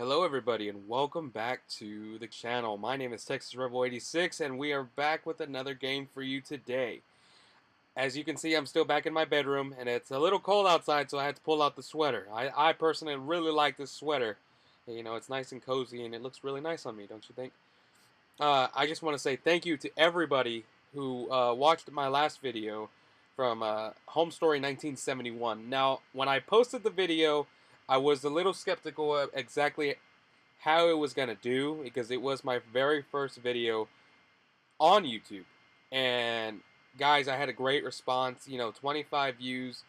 Hello everybody and welcome back to the channel. My name is Texas Rebel 86 and we are back with another game for you today. As you can see, I'm still back in my bedroom and it's a little cold outside, so I had to pull out the sweater. I personally really like this sweater. You know, it's nice and cozy and it looks really nice on me, don't you think? I just want to say thank you to everybody who watched my last video from Home Story 1971. Now, when I posted the video, I was a little skeptical of exactly how it was going to do because it was my very first video on YouTube. And guys, I had a great response, 25 views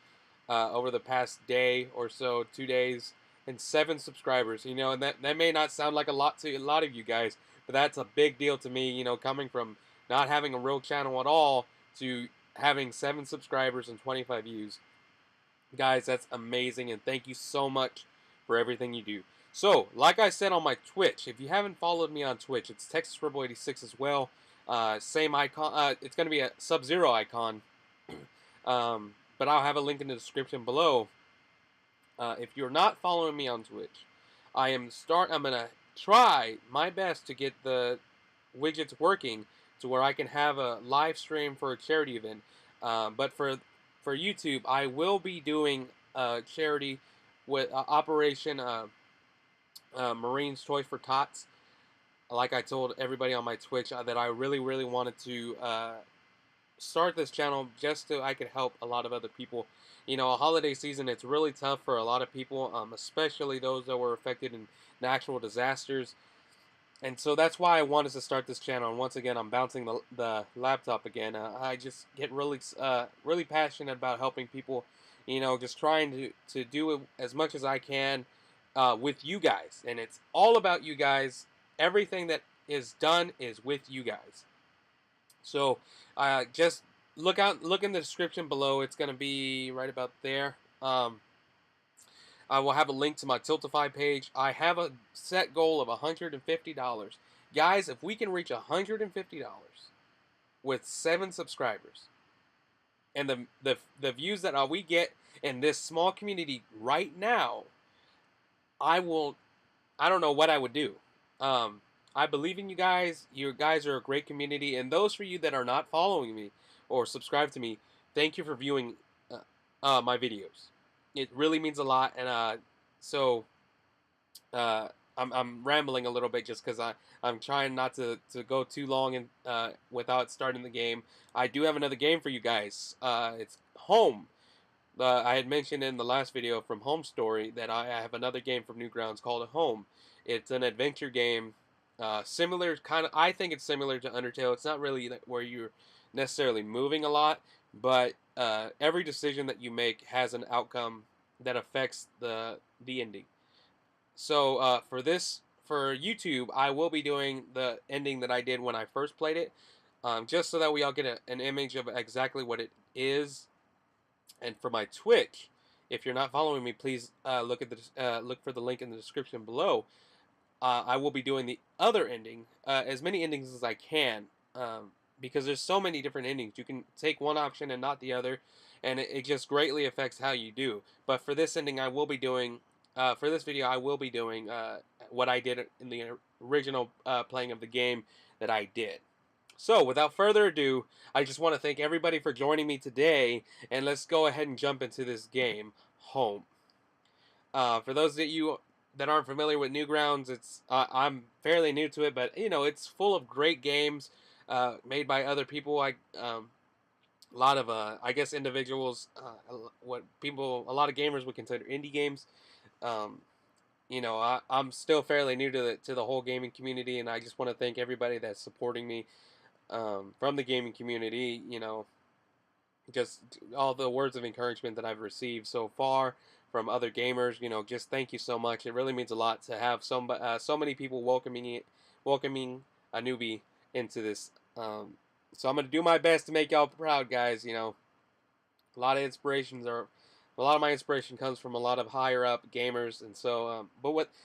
over the past day or so, 2 days, and 7 subscribers. And that may not sound like a lot to a lot of you guys, but that's a big deal to me. Coming from not having a real channel at all to having 7 subscribers and 25 views, guys, that's amazing, and thank you so much for everything you do. So, like I said on my Twitch, if you haven't followed me on Twitch, it's Texas Rebel 86 as well. Same icon. It's going to be a Sub-Zero icon. But I'll have a link in the description below. If you're not following me on Twitch, I'm gonna try my best to get the widgets working to where I can have a live stream for a charity event. But for YouTube, I will be doing a charity with Operation Marines Toys for Tots. Like I told everybody on my Twitch, that I really, really wanted to start this channel just so I could help a lot of other people. A holiday season, it's really tough for a lot of people, especially those that were affected in natural disasters. And so that's why I wanted to start this channel. And once again, I'm bouncing the laptop again. I just get really passionate about helping people. Just trying to do it as much as I can with you guys. And it's all about you guys. Everything that is done is with you guys. So just look in the description below. It's going to be right about there. I will have a link to my Tiltfy page. I have a set goal of $150. Guys, if we can reach $150 with 7 subscribers, and the views that we get in this small community right now, I don't know what I would do. I believe in you guys. You guys are a great community. And those for you that are not following me or subscribe to me, thank you for viewing my videos. It really means a lot. And I'm rambling a little bit just because I'm trying not to go too long and without starting the game. I do have another game for you guys. It's Home. I had mentioned in the last video from Home Story that I have another game from NewGrounds called Home. It's an adventure game, similar kind of. I think it's similar to Undertale. It's not really where you're necessarily moving a lot, but every decision that you make has an outcome that affects the ending. So for YouTube, I will be doing the ending that I did when I first played it, just so that we all get an image of exactly what it is. And for my Twitch, if you're not following me, please look for the link in the description below. I will be doing the other ending, as many endings as I can, because there's so many different endings. You can take one option and not the other, and it just greatly affects how you do. But for this ending, I will be doing, for this video, I will be doing what I did in the original playing of the game that I did. So, without further ado, I just want to thank everybody for joining me today, and let's go ahead and jump into this game, Home. For those of you that aren't familiar with NewGrounds, I'm fairly new to it, but it's full of great games made by other people. A lot of I guess individuals, a lot of gamers would consider indie games. I'm still fairly new to the whole gaming community, and I just want to thank everybody that's supporting me from the gaming community. Just all the words of encouragement that I've received so far from other gamers. Just thank you so much. It really means a lot to have so many people welcoming a newbie into this. So I'm gonna do my best to make y'all proud, guys. A lot of my inspiration comes from a lot of higher up gamers, and so.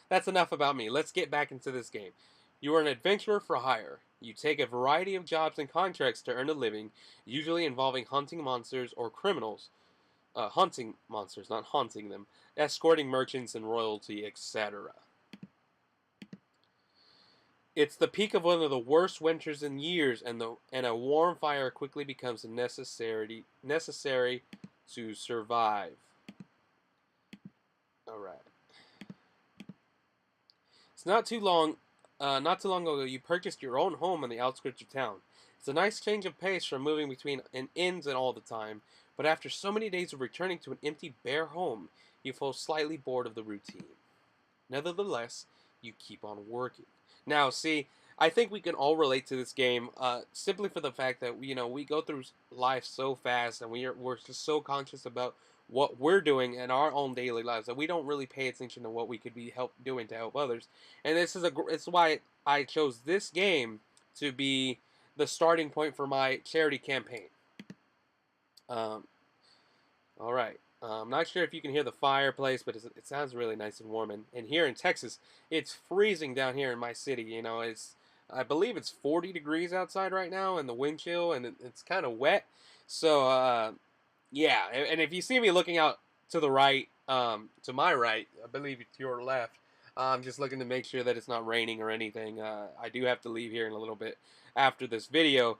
That's enough about me. Let's get back into this game. You are an adventurer for hire. You take a variety of jobs and contracts to earn a living, usually involving hunting monsters or criminals. Hunting monsters, not haunting them. Escorting merchants and royalty, etc. It's the peak of one of the worst winters in years, and a warm fire quickly becomes necessary to survive. All right. It's not too long ago, you purchased your own home on the outskirts of town. It's a nice change of pace from moving between inns and all the time, but after so many days of returning to an empty, bare home, you feel slightly bored of the routine. Nevertheless, you keep on working. Now, see, I think we can all relate to this game, simply for the fact that we go through life so fast, and we're just so conscious about what we're doing in our own daily lives that we don't really pay attention to what we could be doing to help others. And it's why I chose this game to be the starting point for my charity campaign. Um, all right. I'm not sure if you can hear the fireplace, but it sounds really nice and warm. And here in Texas, it's freezing down here in my city. I believe it's 40 degrees outside right now, and the wind chill, and it's kind of wet. So, yeah. And if you see me looking out to the right, to my right, I believe it's your left. I'm just looking to make sure that it's not raining or anything. I do have to leave here in a little bit after this video.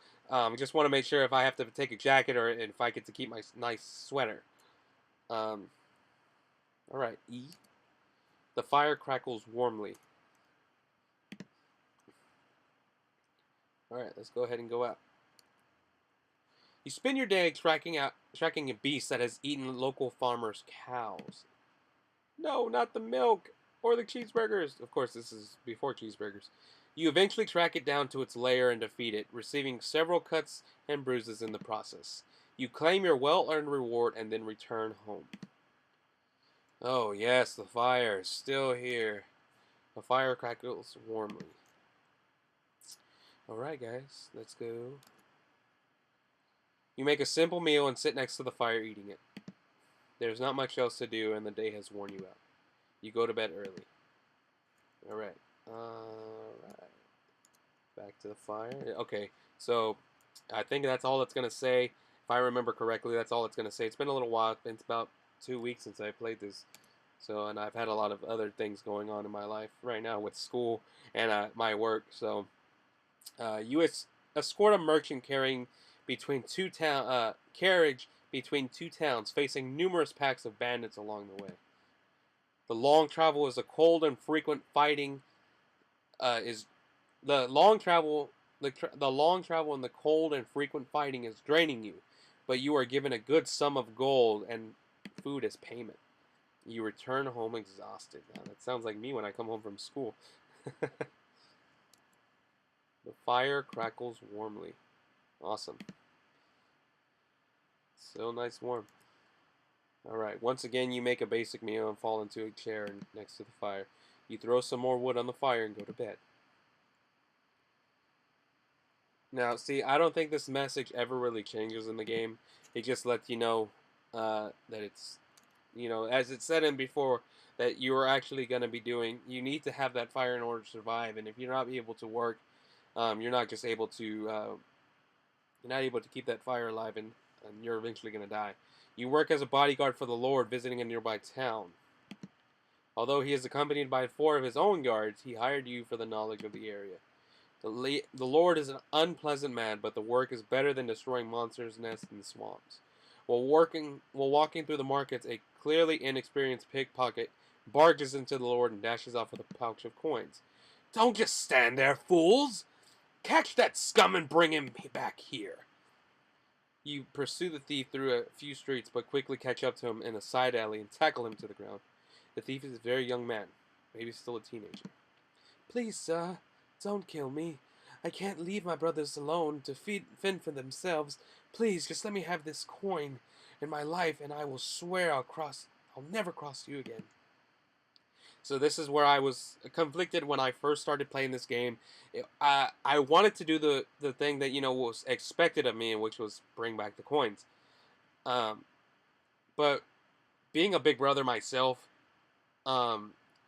Just want to make sure if I have to take a jacket or if I get to keep my nice sweater. All right, E. The fire crackles warmly. All right, let's go ahead and go out. You spend your day tracking a beast that has eaten local farmers' cows. No, not the milk or the cheeseburgers. Of course, this is before cheeseburgers. You eventually track it down to its lair and defeat it, receiving several cuts and bruises in the process. You claim your well-earned reward and then return home. Oh yes, the fire is still here. The fire crackles warmly. Alright guys, let's go. You make a simple meal and sit next to the fire eating it. There's not much else to do and the day has worn you out. You go to bed early. Alright. Alright. Back to the fire. Okay, so I think that's all it's going to say. If I remember correctly, that's all it's going to say. It's been a little while. It's about 2 weeks since I played this. So, and I've had a lot of other things going on in my life right now with school and my work. So, you escort a merchant carrying carriage between two towns, facing numerous packs of bandits along the way. The long travel is a cold and frequent fighting. The long travel and the cold and frequent fighting is draining you, but you are given a good sum of gold and food as payment. You return home exhausted. Now, that sounds like me when I come home from school. The fire crackles warmly. Awesome. So nice warm. Alright, once again you make a basic meal and fall into a chair next to the fire. You throw some more wood on the fire and go to bed. Now, see, I don't think this message ever really changes in the game. It just lets you know that it's, as it said in before, that you are actually going to be you need to have that fire in order to survive. And if you're not able to work, you're not able to keep that fire alive, and you're eventually going to die. You work as a bodyguard for the Lord, visiting a nearby town. Although he is accompanied by 4 of his own guards, he hired you for the knowledge of the area. The Lord is an unpleasant man, but the work is better than destroying monsters' nests in the swamps. While walking through the markets, a clearly inexperienced pickpocket barges into the Lord and dashes off with a pouch of coins. Don't just stand there, fools! Catch that scum and bring him back here. You pursue the thief through a few streets, but quickly catch up to him in a side alley and tackle him to the ground. The thief is a very young man, maybe still a teenager. Please, sir, don't kill me. I can't leave my brothers alone to fend for themselves. Please, just let me have this coin in my life, and I will swear I'll never cross you again. So this is where I was conflicted when I first started playing this game. I wanted to do the thing that was expected of me, which was bring back the coins. But being a big brother myself,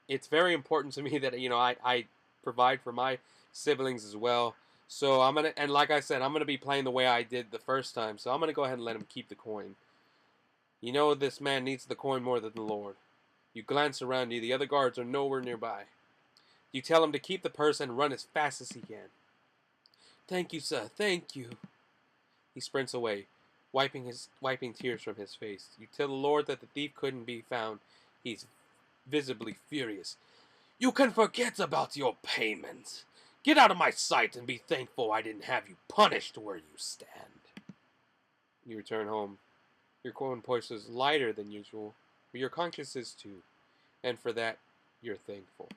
it's very important to me that I provide for my siblings as well. So and like I said, I'm gonna be playing the way I did the first time. So I'm gonna go ahead and let him keep the coin. This man needs the coin more than the Lord. You glance around you. The other guards are nowhere nearby. You tell him to keep the purse and run as fast as he can. Thank you, sir, thank you. He sprints away, wiping tears from his face. You tell the Lord that the thief couldn't be found. He's visibly furious. You can forget about your payment. Get out of my sight and be thankful I didn't have you punished where you stand. You return home. Your coin purse is lighter than usual, but your conscience is too, and for that, you're thankful.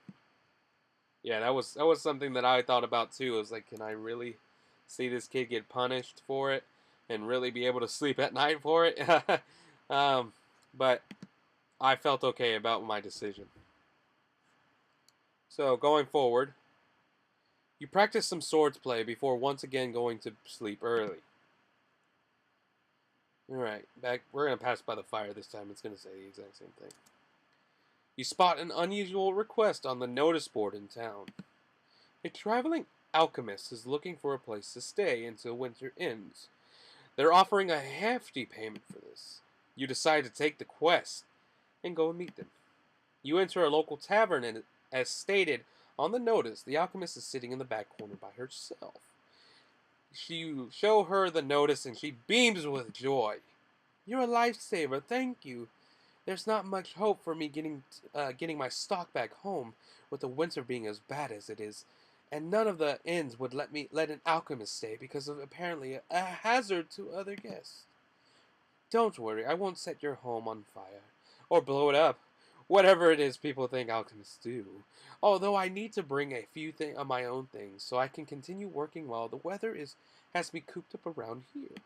Yeah, that was something that I thought about too. I was like, can I really see this kid get punished for it, and really be able to sleep at night for it? But I felt okay about my decision. So going forward, you practice some swords play before once again going to sleep early. Alright, back. We're going to pass by the fire this time. It's going to say the exact same thing. You spot an unusual request on the notice board in town. A traveling alchemist is looking for a place to stay until winter ends. They're offering a hefty payment for this. You decide to take the quest and go and meet them. You enter a local tavern and, as stated on the notice, the alchemist is sitting in the back corner by herself. You show her the notice and she beams with joy. You're a lifesaver, thank you. There's not much hope for me getting my stock back home, with the winter being as bad as it is, and none of the inns would let an alchemist stay because of apparently a hazard to other guests. Don't worry, I won't set your home on fire or blow it up, whatever it is people think alchemists do. Although I need to bring a few of my own things so I can continue working while the weather has me cooped up around here.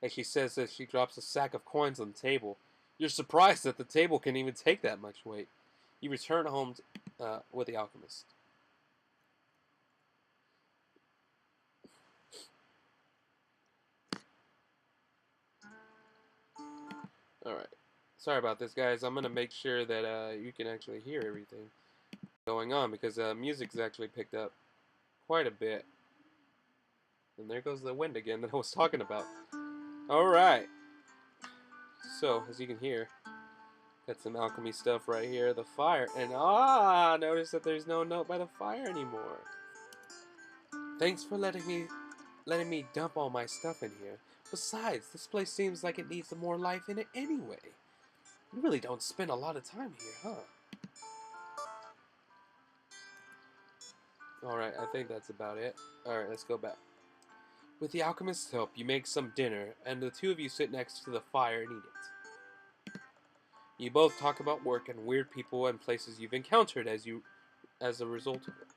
As she says this, she drops a sack of coins on the table. You're surprised that the table can even take that much weight. You return home with the alchemist. Alright. Sorry about this, guys. I'm going to make sure that you can actually hear everything going on, because music's actually picked up quite a bit. And there goes the wind again that I was talking about. Alright. So, as you can hear, got some alchemy stuff right here. The fire. And notice that there's no note by the fire anymore. Thanks for letting me dump all my stuff in here. Besides, this place seems like it needs some more life in it anyway. You really don't spend a lot of time here, huh? Alright, I think that's about it. Alright, let's go back. With the alchemist's help, you make some dinner, and the two of you sit next to the fire and eat it. You both talk about work and weird people and places you've encountered as a result of it.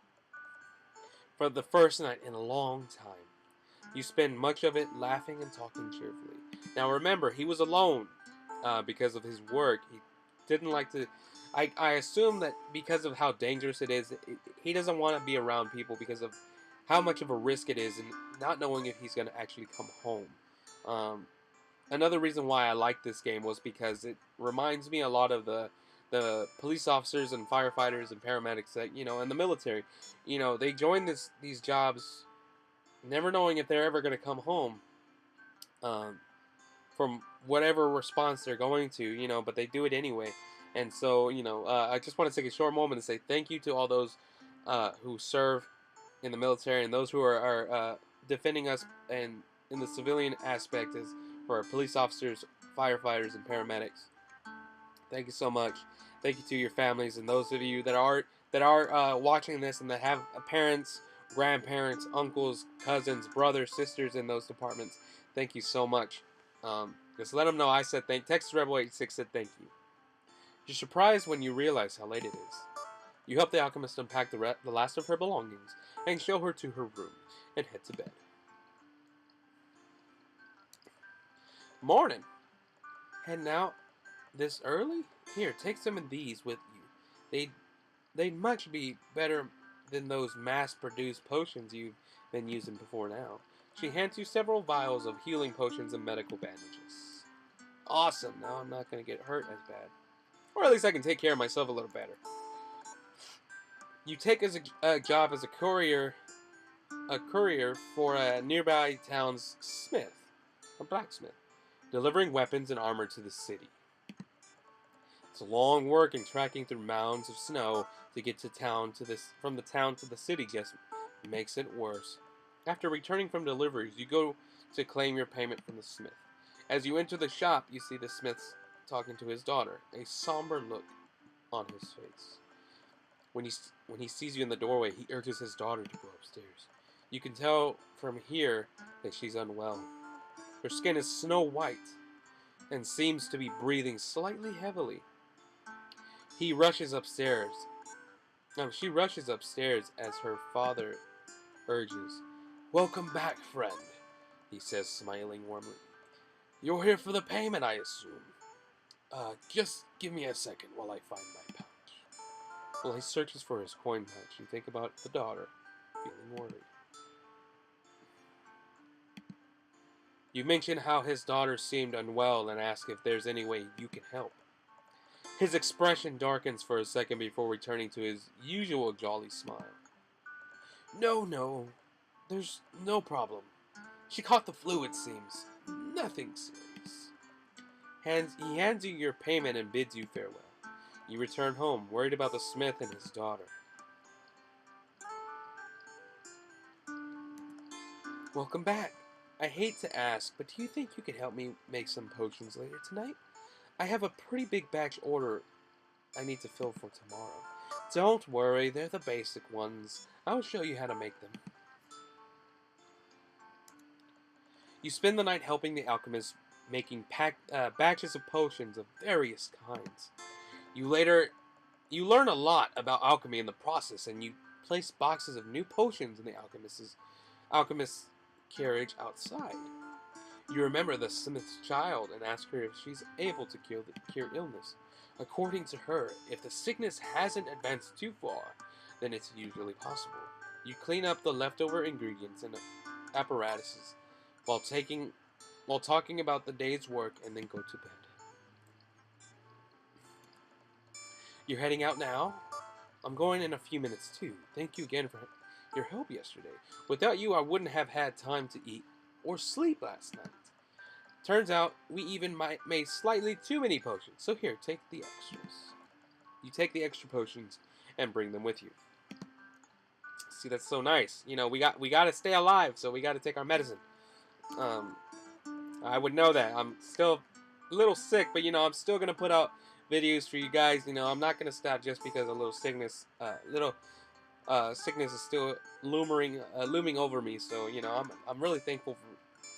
For the first night in a long time, you spend much of it laughing and talking cheerfully. Now remember, he was alone because of his work. He didn't like to... I assume that because of how dangerous it is, he doesn't want to be around people because of how much of a risk it is and not knowing if he's going to actually come home. Another reason why I like this game was because it reminds me a lot of the police officers and firefighters and paramedics that, in the military. They join these jobs never knowing if they're ever going to come home from whatever response they're going to, but they do it anyway. And so, I just want to take a short moment and say thank you to all those who serve in the military and those who are defending us and in the civilian aspect as for police officers, firefighters, and paramedics. Thank you so much. Thank you to your families and those of you that are watching this and that have parents, grandparents, uncles, cousins, brothers, sisters in those departments. Thank you so much. Just let them know I said Texas Rebel 86 said thank you. You're surprised when you realize how late it is. You help the alchemist unpack the last of her belongings and show her to her room and head to bed. Morning. Heading out this early? Here, take some of these with you. They'd much be better than those mass-produced potions you've been using before now. She hands you several vials of healing potions and medical bandages. Awesome. Now I'm not going to get hurt as bad. Or at least I can take care of myself a little better. You take a job as a courier for a nearby town's blacksmith, delivering weapons and armor to the city. It's long work and tracking through mounds of snow to get to town from the town to the city just makes it worse. After returning from deliveries, you go to claim your payment from the smith. As you enter the shop, you see the smith talking to his daughter, a somber look on his face. When he sees you in the doorway, he urges his daughter to go upstairs. You can tell from here that she's unwell. Her skin is snow white and seems to be breathing slightly heavily. He rushes upstairs. She rushes upstairs as her father urges. "Welcome back, friend," he says, smiling warmly. "You're here for the payment, I assume. Just give me a second while I find my pouch." While he searches for his coin pouch, you think about the daughter, feeling worried. You mention how his daughter seemed unwell and ask if there's any way you can help. His expression darkens for a second before returning to his usual jolly smile. No, there's no problem. She caught the flu, it seems. Nothing serious." He hands you your payment and bids you farewell. You return home, worried about the smith and his daughter. "Welcome back. I hate to ask, but do you think you could help me make some potions later tonight? I have a pretty big batch order I need to fill for tomorrow." "Don't worry, they're the basic ones. I'll show you how to make them." You spend the night helping the alchemist making batches of potions of various kinds. You learn a lot about alchemy in the process, and you place boxes of new potions in the alchemist's carriage outside. You remember the smith's child and ask her if she's able to cure illness. According to her, if the sickness hasn't advanced too far, then it's usually possible. You clean up the leftover ingredients and apparatuses while talking about the day's work and then go to bed. "You're heading out now?" "I'm going in a few minutes too. Thank you again for your help yesterday. Without you, I wouldn't have had time to eat or sleep last night. Turns out we even made slightly too many potions. So here, take the extras." You take the extra potions and bring them with you. See, that's so nice. You know, we got to stay alive, so we got to take our medicine. I would know that. I'm still a little sick, but I'm still gonna put out videos for you guys. I'm not gonna stop just because a little sickness, sickness is still looming over me. So I'm really thankful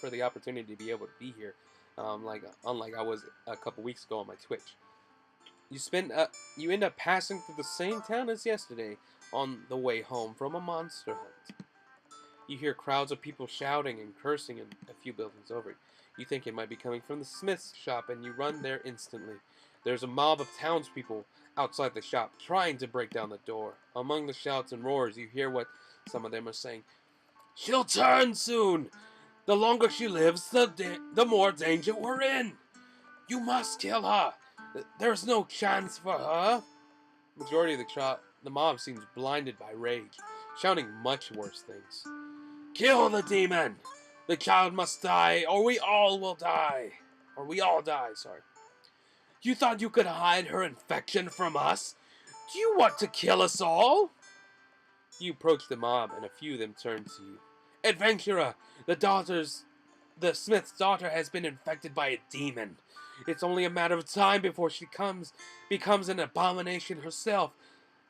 for the opportunity to be able to be here. Unlike I was a couple weeks ago on my Twitch. You end up passing through the same town as yesterday on the way home from a monster hunt. You hear crowds of people shouting and cursing in a few buildings over. You think it might be coming from the smith's shop, and you run there instantly. There's a mob of townspeople outside the shop trying to break down the door. Among the shouts and roars, you hear what some of them are saying. "She'll turn soon! The longer she lives, the more danger we're in! You must kill her! There's no chance for her!" Majority of the mob seems blinded by rage, shouting much worse things. "Kill the demon! The child must die, or we all will die! Or we all die, sorry. You thought you could hide her infection from us? Do you want to kill us all?" You approach the mob, and a few of them turn to you. "Adventurer, the smith's daughter has been infected by a demon. It's only a matter of time before she becomes an abomination herself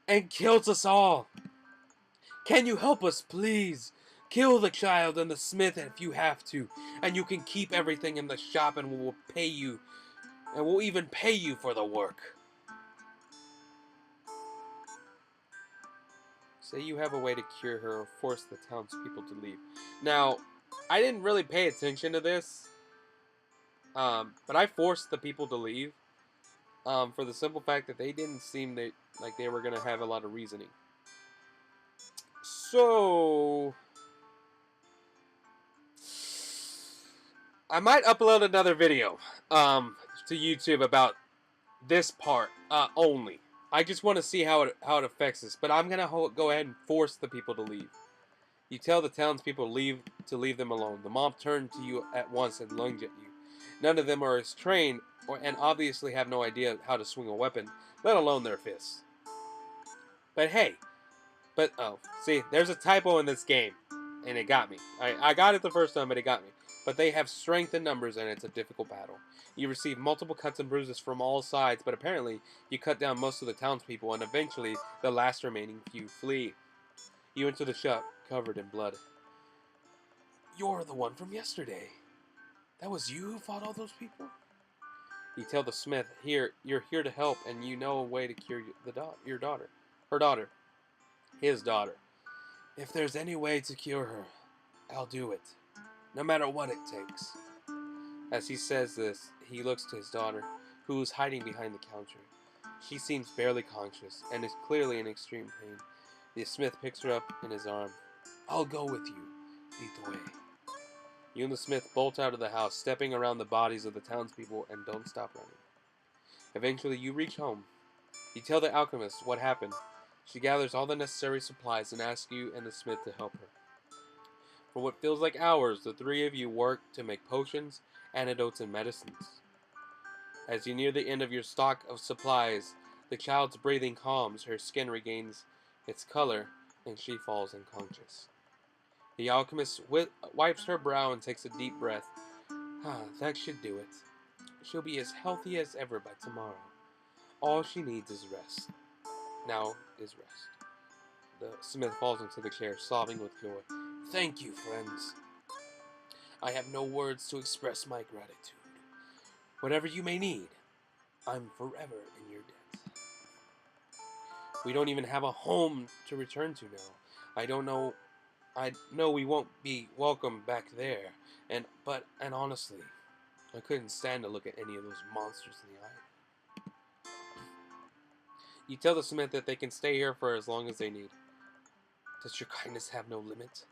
and kills us all. Can you help us, please? Kill the child and the smith if you have to, and you can keep everything in the shop, and we'll pay you, and we'll even pay you for the work." Say you have a way to cure her or force the townspeople to leave. Now, I didn't really pay attention to this, but I forced the people to leave for the simple fact that they didn't seem like they were going to have a lot of reasoning. So I might upload another video to YouTube about this part only. I just want to see how it affects us. But I'm gonna go ahead and force the people to leave. You tell the townspeople to leave them alone. The mob turn to you at once and lunge at you. None of them are as trained and obviously have no idea how to swing a weapon, let alone their fists. But hey, oh, see, there's a typo in this game, and it got me. I got it the first time, but it got me. But they have strength in numbers, and it's a difficult battle. You receive multiple cuts and bruises from all sides, but apparently you cut down most of the townspeople, and eventually the last remaining few flee. You enter the shop, covered in blood. You're the one from yesterday. That was you who fought all those people? You tell the smith, here, you're here to help, and you know a way to cure your daughter. Her daughter. His daughter. If there's any way to cure her, I'll do it, no matter what it takes. As he says this, he looks to his daughter, who is hiding behind the counter. She seems barely conscious, and is clearly in extreme pain. The smith picks her up in his arm. I'll go with you. Lead the way. You and the smith bolt out of the house, stepping around the bodies of the townspeople, and don't stop running. Eventually, you reach home. You tell the alchemist what happened. She gathers all the necessary supplies and asks you and the smith to help her. For what feels like hours, the three of you work to make potions, antidotes, and medicines. As you near the end of your stock of supplies, the child's breathing calms, her skin regains its color, and she falls unconscious. The alchemist wipes her brow and takes a deep breath. That should do it. She'll be as healthy as ever by tomorrow. All she needs is rest. Now is rest. The smith falls into the chair, sobbing with joy. Thank you, friends. I have no words to express my gratitude. Whatever you may need, I'm forever in your debt. We don't even have a home to return to now. I know we won't be welcome back there, and honestly, I couldn't stand to look at any of those monsters in the eye. You tell the smith that they can stay here for as long as they need. Does your kindness have no limit?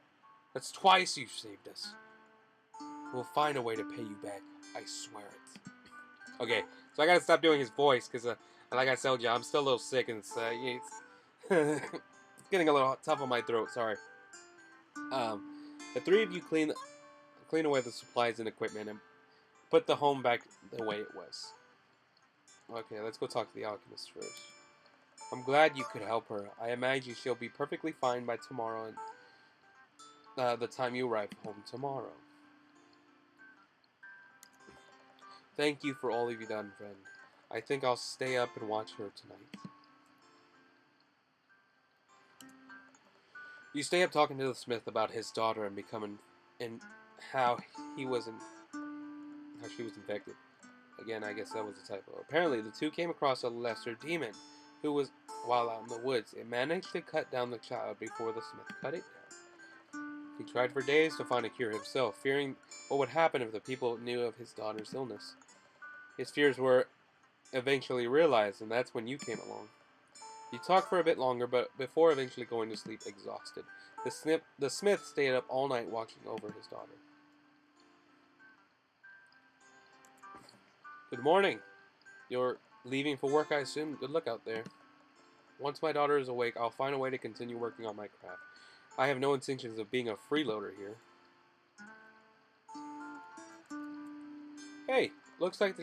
That's twice you've saved us. We'll find a way to pay you back. I swear it. Okay, so I gotta stop doing his voice, because like I told you, I'm still a little sick, and it's getting a little tough on my throat, sorry. The three of you clean away the supplies and equipment and put the home back the way it was. Okay, let's go talk to the alchemist first. I'm glad you could help her. I imagine she'll be perfectly fine by tomorrow and the time you arrive home tomorrow. Thank you for all you've done, friend. I think I'll stay up and watch her tonight. You stay up talking to the smith about his daughter and how she was infected. Again, I guess that was a typo. Apparently, the two came across a lesser demon who was, while out in the woods, it managed to cut down the child before the smith cut it down. He tried for days to find a cure himself, fearing what would happen if the people knew of his daughter's illness. His fears were eventually realized, and that's when you came along. You talked for a bit longer, but before eventually going to sleep exhausted. The smith stayed up all night watching over his daughter. Good morning. You're leaving for work, I assume? Good luck out there. Once my daughter is awake, I'll find a way to continue working on my craft. I have no intentions of being a freeloader here. Hey, looks like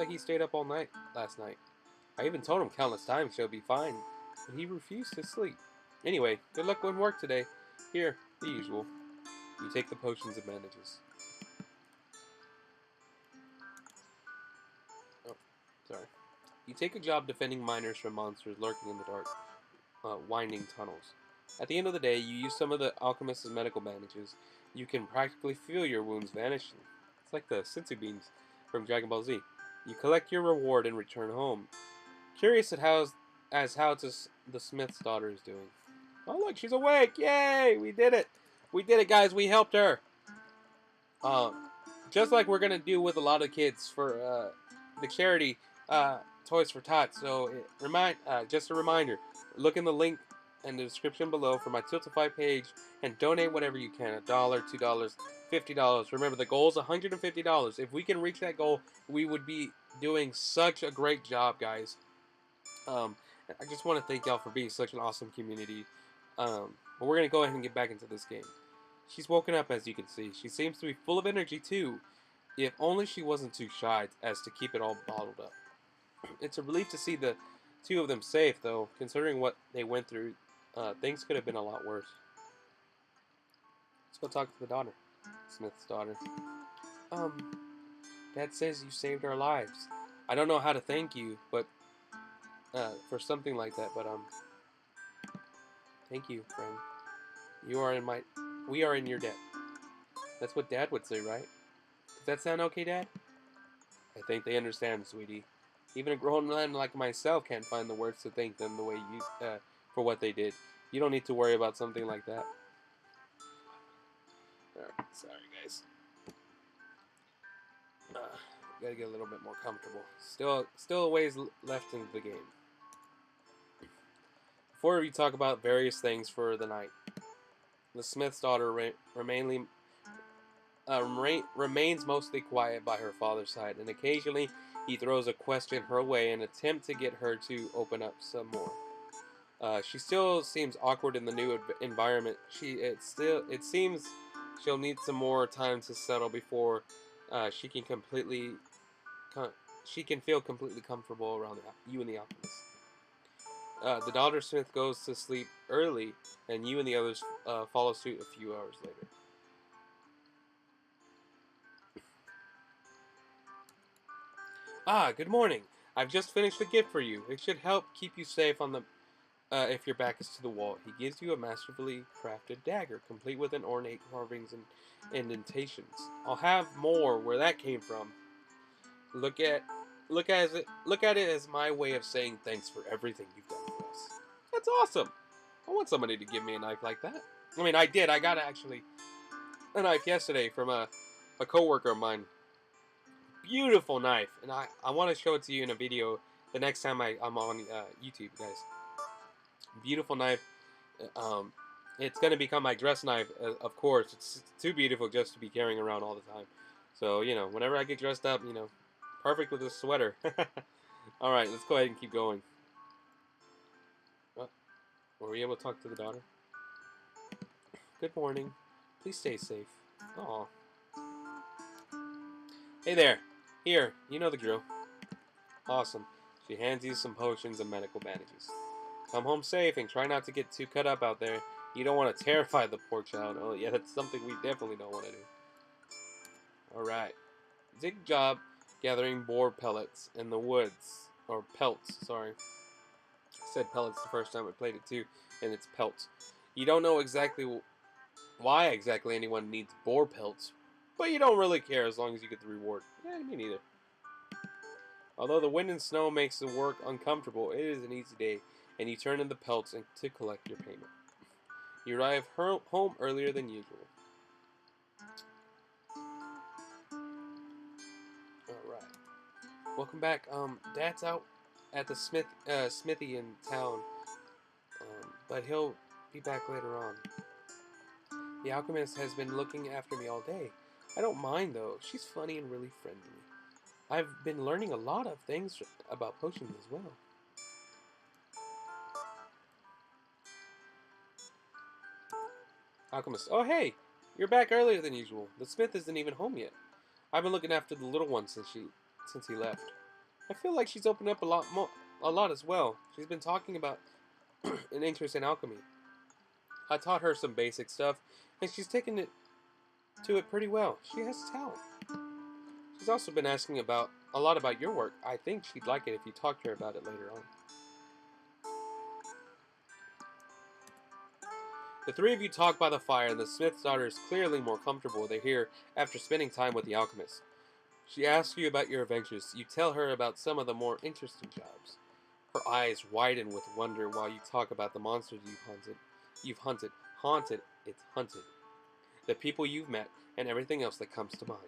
he stayed up all night last night. I even told him countless times she'll be fine, but he refused to sleep. Anyway, good luck on work today. Here, the usual. You take the potions and bandages. Oh, sorry. You take a job defending miners from monsters lurking in the dark, winding tunnels. At the end of the day, you use some of the alchemist's medical bandages. You can practically feel your wounds vanishing. It's like the senzu beans from Dragon Ball Z. You collect your reward and return home. Curious at how the smith's daughter is doing. Oh look, she's awake! Yay! We did it! We did it, guys! We helped her! Just like we're gonna do with a lot of kids for the charity Toys for Tots. So just a reminder, look in the link in the description below for my Tiltfy page and donate whatever you can. $1, $2, $50. Remember, the goal is $150. If we can reach that goal, we would be doing such a great job, guys. I just want to thank y'all for being such an awesome community. But we're going to go ahead and get back into this game. She's woken up, as you can see. She seems to be full of energy, too. If only she wasn't too shy as to keep it all bottled up. It's a relief to see the two of them safe, though, considering what they went through. Things could have been a lot worse. Let's go talk to the daughter. Smith's daughter. Um, Dad says you saved our lives. I don't know how to thank you, but for something like that, but thank you, friend. You are in my, we are in your debt. That's what Dad would say, right? Does that sound okay, Dad? I think they understand, sweetie. Even a grown man like myself can't find the words to thank them the way you, for what they did. You don't need to worry about something like that. Alright, sorry guys. Gotta get a little bit more comfortable. Still a ways left in the game. Before we talk about various things for the night, the Smith's daughter remains mostly quiet by her father's side, and occasionally he throws a question her way in an attempt to get her to open up some more. She still seems awkward in the new environment. It seems she'll need some more time to settle before she can feel completely comfortable around you and the Alchemist. The daughter Smith goes to sleep early, and you and the others follow suit a few hours later. Ah, good morning. I've just finished a gift for you. It should help keep you safe on the if your back is to the wall. He gives you a masterfully crafted dagger, complete with an ornate carvings and indentations. I'll have more where that came from. Look at it as my way of saying thanks for everything you've done for us. That's awesome. I want somebody to give me a knife like that. I mean, I did. I got actually a knife yesterday from a coworker of mine. Beautiful knife, and I want to show it to you in a video the next time I'm on YouTube, guys. Beautiful knife. Um, it's going to become my dress knife, of course. It's too beautiful just to be carrying around all the time. So, whenever I get dressed up, perfect with this sweater. Alright, let's go ahead and keep going. Were we able to talk to the daughter? Good morning. Please stay safe. Aw. Hey there. Here, you know the drill. Awesome. She hands you some potions and medical bandages. Come home safe and try not to get too cut up out there. You don't want to terrify the poor child. Oh yeah, that's something we definitely don't want to do. Alright. Good job gathering boar pellets in the woods. Or pelts, sorry. I said pellets the first time I played it too, and it's pelts. You don't know exactly why exactly anyone needs boar pelts, but you don't really care as long as you get the reward. Yeah, me neither. Although the wind and snow makes the work uncomfortable, it is an easy day, and you turn in the pelts to collect your payment. You arrive home earlier than usual. Alright. Welcome back. Dad's out at the smithy in town, but he'll be back later on. The alchemist has been looking after me all day. I don't mind, though. She's funny and really friendly. I've been learning a lot of things about potions as well. Alchemist. Oh, hey! You're back earlier than usual. The smith isn't even home yet. I've been looking after the little one since he left. I feel like she's opened up a lot as well. She's been talking about an interest in alchemy. I taught her some basic stuff, and she's taken to it pretty well. She has talent. She's also been asking a lot about your work. I think she'd like it if you talk to her about it later on. The three of you talk by the fire, and the smith's daughter is clearly more comfortable here after spending time with the alchemist. She asks you about your adventures. You tell her about some of the more interesting jobs. Her eyes widen with wonder while you talk about the monsters you've hunted. It's hunted. The people you've met, and everything else that comes to mind.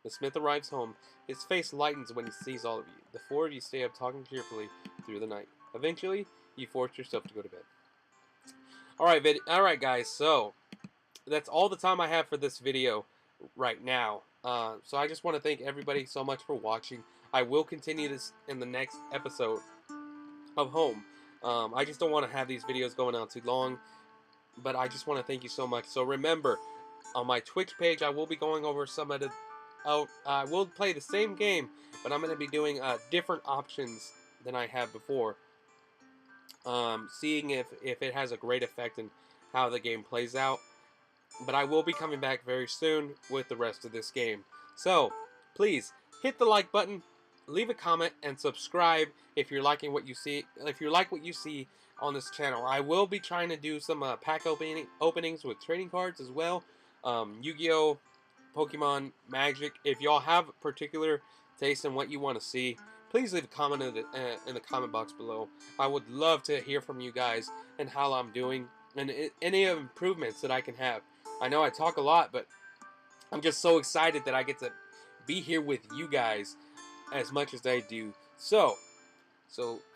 The smith arrives home. His face lightens when he sees all of you. The four of you stay up talking cheerfully through the night. Eventually, you force yourself to go to bed. Alright guys, so that's all the time I have for this video right now. So I just want to thank everybody so much for watching. I will continue this in the next episode of Home. I just don't want to have these videos going on too long, but I just want to thank you so much. So remember, on my Twitch page, I will be going over some of I will play the same game, but I'm going to be doing different options than I have before. Seeing if it has a great effect in how the game plays out. But I will be coming back very soon with the rest of this game. So, please hit the like button, leave a comment, and subscribe if you're liking what you see. If you like what you see on this channel, I will be trying to do some pack openings with trading cards as well. Yu-Gi-Oh, Pokemon, Magic. If y'all have a particular taste in what you want to see, please leave a comment in the comment box below. I would love to hear from you guys and how I'm doing and any improvements that I can have. I know I talk a lot, but I'm just so excited that I get to be here with you guys as much as I do. So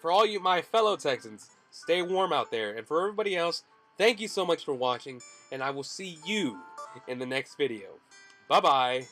for all you my fellow Texans, stay warm out there. And for everybody else, thank you so much for watching, and I will see you in the next video. Bye-bye.